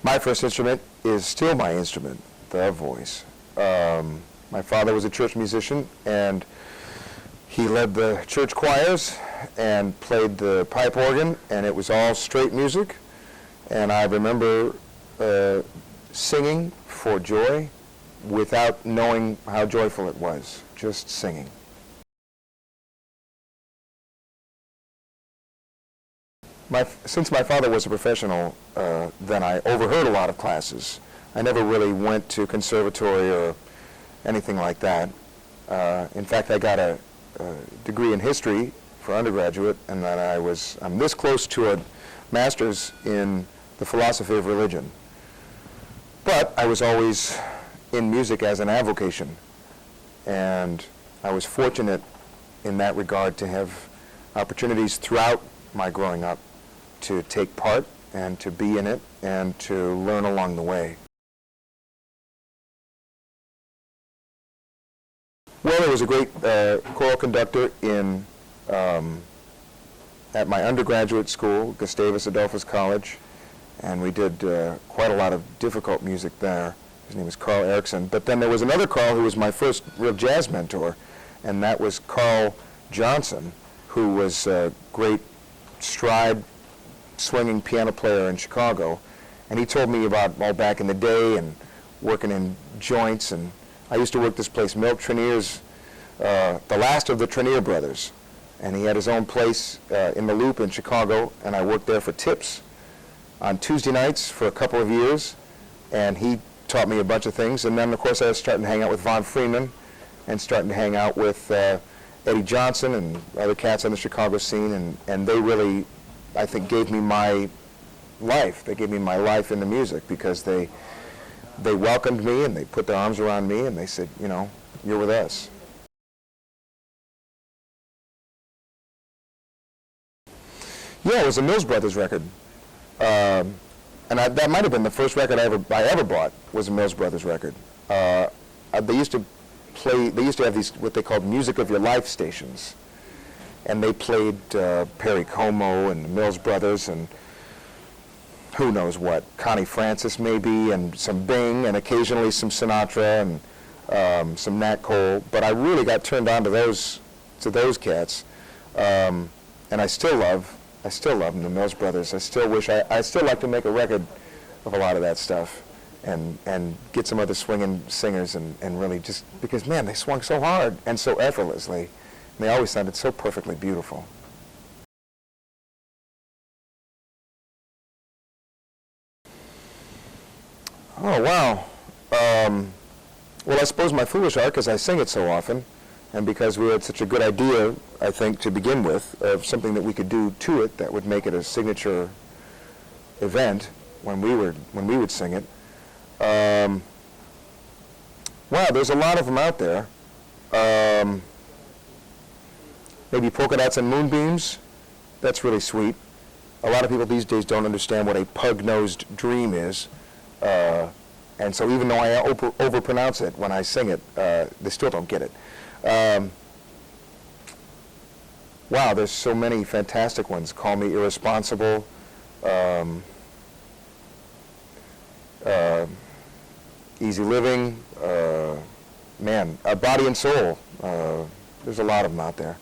My first instrument is still my instrument, the voice. My father was a church musician, and he led the church choirs and played the pipe organ, and it was all straight music. And I remember singing for joy without knowing how joyful it was, just singing. Since my father was a professional, then I overheard a lot of classes. I never really went to conservatory or anything like that. In fact, I got a degree in history for undergraduate, and then I'm this close to a master's in the philosophy of religion. But I was always in music as an avocation, and I was fortunate in that regard to have opportunities throughout my growing up to take part and to be in it and to learn along the way. Well, there was a great choral conductor at my undergraduate school, Gustavus Adolphus College, and we did quite a lot of difficult music there. His name was Carl Erickson. But then there was another Carl who was my first real jazz mentor, and that was Carl Johnson, who was a great stride swinging piano player in Chicago. And he told me about all back in the day and working in joints. And I used to work this place, Milt Trenier's, the last of the Trenier brothers. And he had his own place in the Loop in Chicago, and I worked there for tips on Tuesday nights for a couple of years. And he taught me a bunch of things. And then, of course, I was starting to hang out with Von Freeman and starting to hang out with Eddie Johnson and other cats on the Chicago scene. And they really, I think, gave me my life. They gave me my life in the music because they welcomed me and they put their arms around me and they said, you know, you're with us. Yeah, it was a Mills Brothers record. And that might have been the first record I ever bought, was a Mills Brothers record. They used to have these, what they called Music of Your Life stations. And they played Perry Como and the Mills Brothers and who knows what, Connie Francis maybe, and some Bing, and occasionally some Sinatra and some Nat Cole. But I really got turned on to those cats. And I still love them, the Mills Brothers. I still like to make a record of a lot of that stuff and get some other swinging singers and really just, because man, they swung so hard and so effortlessly. And they always sounded so perfectly beautiful. Oh, wow. Well, I suppose my foolish art, because I sing it so often, and because we had such a good idea, I think, to begin with, of something that we could do to it that would make it a signature event when we would sing it. Wow, there's a lot of them out there. Maybe Polka Dots and Moonbeams. That's really sweet. A lot of people these days don't understand what a pug-nosed dream is. And so even though I overpronounce it when I sing it, they still don't get it. Wow, there's so many fantastic ones. Call Me Irresponsible. Easy Living. Man, Body and Soul. There's a lot of them out there.